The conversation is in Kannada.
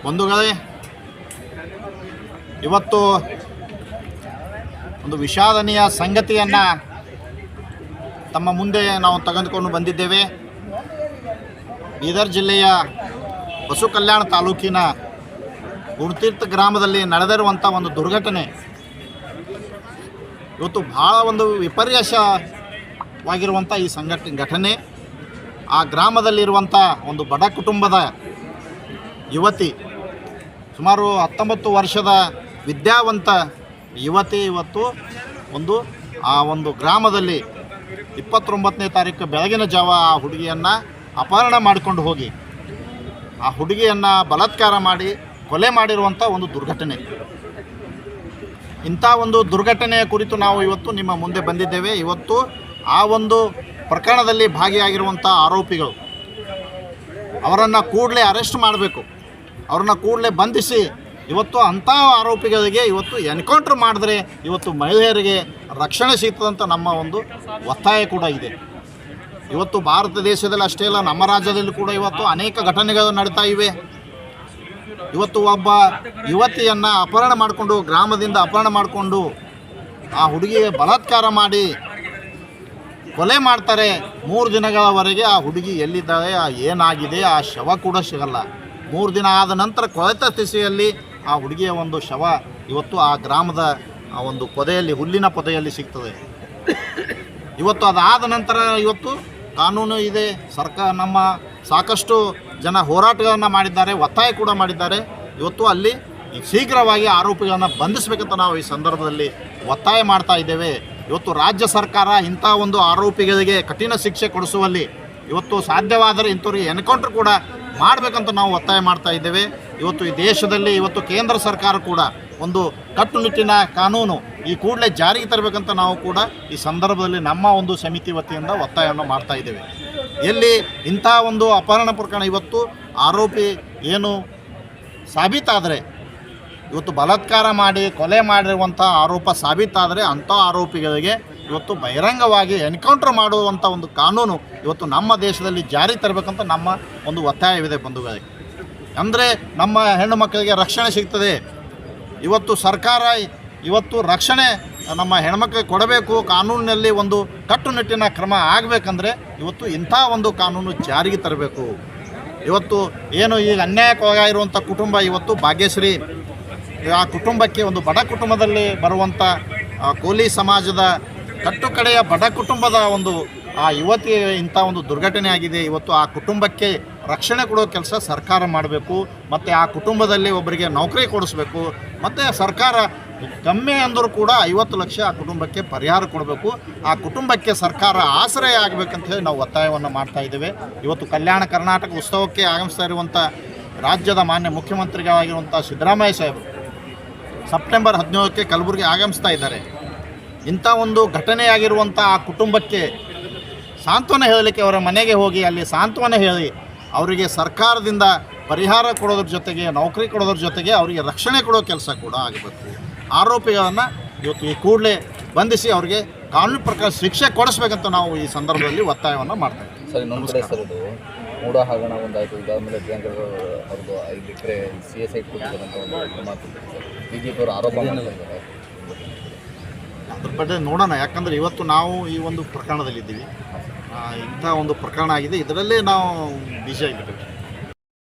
ಬಂಧುಗಳೇ, ಇವತ್ತು ಒಂದು ವಿಷಾದನೀಯ ಸಂಗತಿಯನ್ನು ತಮ್ಮ ಮುಂದೆ ನಾವು ತೆಗೆದುಕೊಂಡು ಬಂದಿದ್ದೇವೆ. ಬೀದರ್ ಜಿಲ್ಲೆಯ ಬಸವಕಲ್ಯಾಣ ತಾಲೂಕಿನ ಗುಣತೀರ್ಥ ಗ್ರಾಮದಲ್ಲಿ ನಡೆದಿರುವಂಥ ಒಂದು ದುರ್ಘಟನೆ ಇವತ್ತು ಭಾಳ ಒಂದು ವಿಪರ್ಯಾಸವಾಗಿರುವಂಥ ಈ ಘಟನೆ. ಆ ಗ್ರಾಮದಲ್ಲಿರುವಂಥ ಒಂದು ಬಡ ಕುಟುಂಬದ ಯುವತಿ, ಸುಮಾರು 19 ವರ್ಷದ ವಿದ್ಯಾವಂತ ಯುವತಿ ಇವತ್ತು ಆ ಒಂದು ಗ್ರಾಮದಲ್ಲಿ 29ನೇ ತಾರೀಕು ಬೆಳಗಿನ ಜಾವ ಆ ಹುಡುಗಿಯನ್ನು ಅಪಹರಣ ಮಾಡಿಕೊಂಡು ಹೋಗಿ ಆ ಹುಡುಗಿಯನ್ನು ಬಲಾತ್ಕಾರ ಮಾಡಿ ಕೊಲೆ ಮಾಡಿರುವಂಥ ಒಂದು ದುರ್ಘಟನೆ. ಇಂಥ ಒಂದು ದುರ್ಘಟನೆಯ ಕುರಿತು ನಾವು ಇವತ್ತು ನಿಮ್ಮ ಮುಂದೆ ಬಂದಿದ್ದೇವೆ. ಇವತ್ತು ಆ ಒಂದು ಪ್ರಕರಣದಲ್ಲಿ ಭಾಗಿಯಾಗಿರುವಂಥ ಆರೋಪಿಗಳು ಅವರನ್ನು ಕೂಡಲೇ ಅರೆಸ್ಟ್ ಮಾಡಬೇಕು, ಅವ್ರನ್ನ ಕೂಡಲೇ ಬಂಧಿಸಿ ಇವತ್ತು ಅಂಥ ಆರೋಪಿಗಳಿಗೆ ಇವತ್ತು ಎನ್ಕೌಂಟ್ರ್ ಮಾಡಿದ್ರೆ ಇವತ್ತು ಮಹಿಳೆಯರಿಗೆ ರಕ್ಷಣೆ ಸಿಗ್ತದಂತ ನಮ್ಮ ಒಂದು ಒತ್ತಾಯ ಕೂಡ ಇದೆ. ಇವತ್ತು ಭಾರತ ದೇಶದಲ್ಲಿ ಅಷ್ಟೇ ಅಲ್ಲ, ನಮ್ಮ ರಾಜ್ಯದಲ್ಲಿ ಕೂಡ ಇವತ್ತು ಅನೇಕ ಘಟನೆಗಳು ನಡೀತಾ ಇವೆ. ಇವತ್ತು ಒಬ್ಬ ಯುವತಿಯನ್ನು ಅಪಹರಣ ಮಾಡಿಕೊಂಡು ಗ್ರಾಮದಿಂದ ಅಪಹರಣ ಮಾಡಿಕೊಂಡು ಆ ಹುಡುಗಿಗೆ ಬಲಾತ್ಕಾರ ಮಾಡಿ ಕೊಲೆ ಮಾಡ್ತಾರೆ. 3 ದಿನಗಳವರೆಗೆ ಆ ಹುಡುಗಿ ಎಲ್ಲಿದ್ದಾಳೆ, ಏನಾಗಿದೆ, ಆ ಶವ ಕೂಡ ಸಿಗಲ್ಲ. 3 ದಿನ ಆದ ನಂತರ ಕೊಳೆತ ಸ್ಥಿತಿಯಲ್ಲಿ ಆ ಹುಡುಗಿಯ ಒಂದು ಶವ ಇವತ್ತು ಆ ಗ್ರಾಮದ ಆ ಒಂದು ಪೊದೆಯಲ್ಲಿ, ಹುಲ್ಲಿನ ಪೊದೆಯಲ್ಲಿ ಸಿಗ್ತದೆ. ಇವತ್ತು ಅದಾದ ನಂತರ ಇವತ್ತು ಕಾನೂನು ಇದೆ, ನಮ್ಮ ಸಾಕಷ್ಟು ಜನ ಹೋರಾಟಗಳನ್ನು ಮಾಡಿದ್ದಾರೆ, ಒತ್ತಾಯ ಕೂಡ ಮಾಡಿದ್ದಾರೆ. ಇವತ್ತು ಅಲ್ಲಿ ಶೀಘ್ರವಾಗಿ ಆರೋಪಿಗಳನ್ನು ಬಂಧಿಸಬೇಕಂತ ನಾವು ಈ ಸಂದರ್ಭದಲ್ಲಿ ಒತ್ತಾಯ ಮಾಡ್ತಾ ಇದ್ದೇವೆ. ಇವತ್ತು ರಾಜ್ಯ ಸರ್ಕಾರ ಇಂಥ ಒಂದು ಆರೋಪಿಗಳಿಗೆ ಕಠಿಣ ಶಿಕ್ಷೆ ಕೊಡಿಸುವಲ್ಲಿ ಇವತ್ತು ಸಾಧ್ಯವಾದರೆ ಇಂಥವ್ರಿಗೆ ಎನ್ಕೌಂಟ್ರ್ ಕೂಡ ಮಾಡಬೇಕಂತ ನಾವು ಒತ್ತಾಯ ಮಾಡ್ತಾ ಇದ್ದೇವೆ. ಇವತ್ತು ಈ ದೇಶದಲ್ಲಿ ಇವತ್ತು ಕೇಂದ್ರ ಸರ್ಕಾರ ಕೂಡ ಒಂದು ಕಟ್ಟುನಿಟ್ಟಿನ ಕಾನೂನು ಈ ಕೂಡಲೇ ಜಾರಿಗೆ ತರಬೇಕಂತ ನಾವು ಕೂಡ ಈ ಸಂದರ್ಭದಲ್ಲಿ ನಮ್ಮ ಒಂದು ಸಮಿತಿ ವತಿಯಿಂದ ಒತ್ತಾಯವನ್ನು ಮಾಡ್ತಾ ಇದ್ದೇವೆ. ಎಲ್ಲಿ ಇಂಥ ಒಂದು ಅಪಹರಣ ಪ್ರಕರಣ ಇವತ್ತು ಆರೋಪಿ ಏನು ಸಾಬೀತಾದರೆ, ಇವತ್ತು ಬಲಾತ್ಕಾರ ಮಾಡಿ ಕೊಲೆ ಮಾಡಿರುವಂಥ ಆರೋಪ ಸಾಬೀತಾದರೆ ಅಂಥ ಆರೋಪಿಗಳಿಗೆ ಇವತ್ತು ಬಹಿರಂಗವಾಗಿ ಎನ್ಕೌಂಟ್ರ್ ಮಾಡುವಂಥ ಒಂದು ಕಾನೂನು ಇವತ್ತು ನಮ್ಮ ದೇಶದಲ್ಲಿ ಜಾರಿ ತರಬೇಕಂತ ನಮ್ಮ ಒಂದು ಒತ್ತಾಯವಿದೆ ಬಂಧುಗಳಿಗೆ. ಅಂದರೆ ನಮ್ಮ ಹೆಣ್ಣು ಮಕ್ಕಳಿಗೆ ರಕ್ಷಣೆ ಸಿಗ್ತದೆ. ಇವತ್ತು ಸರ್ಕಾರ ಇವತ್ತು ರಕ್ಷಣೆ ನಮ್ಮ ಹೆಣ್ಮಕ್ಳಿಗೆ ಕೊಡಬೇಕು, ಕಾನೂನಿನಲ್ಲಿ ಒಂದು ಕಟ್ಟುನಿಟ್ಟಿನ ಕ್ರಮ ಆಗಬೇಕಂದ್ರೆ ಇವತ್ತು ಇಂಥ ಒಂದು ಕಾನೂನು ಜಾರಿಗೆ ತರಬೇಕು. ಇವತ್ತು ಏನು ಈಗ ಅನ್ಯಾಯಕ್ಕೊಳಗಾಗಿರುವಂಥ ಕುಟುಂಬ ಇವತ್ತು ಭಾಗ್ಯಶ್ರೀ, ಆ ಕುಟುಂಬಕ್ಕೆ ಒಂದು ಬಡ ಕುಟುಂಬದಲ್ಲಿ ಬರುವಂಥ ಕೋಲಿ ಸಮಾಜದ ಕಟ್ಟುಕಡೆಯ ಬಡ ಕುಟುಂಬದ ಒಂದು ಆ ಯುವತಿ ಇಂಥ ಒಂದು ದುರ್ಘಟನೆ ಆಗಿದೆ. ಇವತ್ತು ಆ ಕುಟುಂಬಕ್ಕೆ ರಕ್ಷಣೆ ಕೊಡೋ ಕೆಲಸ ಸರ್ಕಾರ ಮಾಡಬೇಕು. ಮತ್ತು ಆ ಕುಟುಂಬದಲ್ಲಿ ಒಬ್ಬರಿಗೆ ನೌಕರಿ ಕೊಡಿಸ್ಬೇಕು. ಮತ್ತು ಸರ್ಕಾರ ಕಮ್ಮಿ ಅಂದರೂ ಕೂಡ 50 ಲಕ್ಷ ಆ ಕುಟುಂಬಕ್ಕೆ ಪರಿಹಾರ ಕೊಡಬೇಕು. ಆ ಕುಟುಂಬಕ್ಕೆ ಸರ್ಕಾರ ಆಶ್ರಯ ಆಗಬೇಕಂತ ಹೇಳಿ ನಾವು ಒತ್ತಾಯವನ್ನು ಮಾಡ್ತಾ ಇದ್ದೇವೆ. ಇವತ್ತು ಕಲ್ಯಾಣ ಕರ್ನಾಟಕ ಉತ್ಸವಕ್ಕೆ ಆಗಮಿಸ್ತಾ ಇರುವಂಥ ರಾಜ್ಯದ ಮಾನ್ಯ ಮುಖ್ಯಮಂತ್ರಿಗಳಾಗಿರುವಂಥ ಸಿದ್ದರಾಮಯ್ಯ ಸಾಹೇಬರು ಸೆಪ್ಟೆಂಬರ್ 17ಕ್ಕೆ ಕಲಬುರಗಿ ಆಗಮಿಸ್ತಾ ಇದ್ದಾರೆ. ಇಂಥ ಒಂದು ಘಟನೆಯಾಗಿರುವಂಥ ಆ ಕುಟುಂಬಕ್ಕೆ ಸಾಂತ್ವನ ಹೇಳಲಿಕ್ಕೆ ಅವರ ಮನೆಗೆ ಹೋಗಿ ಅಲ್ಲಿ ಸಾಂತ್ವನ ಹೇಳಿ ಅವರಿಗೆ ಸರ್ಕಾರದಿಂದ ಪರಿಹಾರ ಕೊಡೋದ್ರ ಜೊತೆಗೆ, ನೌಕರಿ ಕೊಡೋದ್ರ ಜೊತೆಗೆ ಅವರಿಗೆ ರಕ್ಷಣೆ ಕೊಡೋ ಕೆಲಸ ಕೂಡ ಆಗಬೇಕು. ಆರೋಪಿಗಳನ್ನು ಇವತ್ತು ಈ ಕೂಡಲೇ ಬಂಧಿಸಿ ಅವರಿಗೆ ಕಾನೂನು ಪ್ರಕಾರ ಶಿಕ್ಷೆ ಕೊಡಿಸ್ಬೇಕಂತ ನಾವು ಈ ಸಂದರ್ಭದಲ್ಲಿ ಒತ್ತಾಯವನ್ನು ಮಾಡ್ತಾ ಇದ್ದೀವಿ. ಸರಿ, ನಮಸ್ಕಾರ. ಮೂಡ ಹಗರಣ ಒಂದಾಯಿತು, ಇದಾದಮೇಲೆ ಪ್ರಿಯಾಂಕಾ ಅವ್ರದ್ದು 5 ಎಕರೆ CSI ಕೊಟ್ಟಿದ್ದಾರಂತ ಒಂದು ಮಾತು BJP ಅವರು ಆರೋಪ ಮಾಡಿದ್ದಾರೆ. ಅದ್ರ ಬಗ್ಗೆ ನೋಡೋಣ. ಯಾಕಂದರೆ ಇವತ್ತು ನಾವು ಈ ಒಂದು ಪ್ರಕರಣದಲ್ಲಿದ್ದೀವಿ. ಇಂಥ ಒಂದು ಪ್ರಕರಣ ಆಗಿದೆ, ಇದರಲ್ಲೇ ನಾವು ಬಿಜಿ ಆಗಿಬಿಟ್ಟಿವಿ.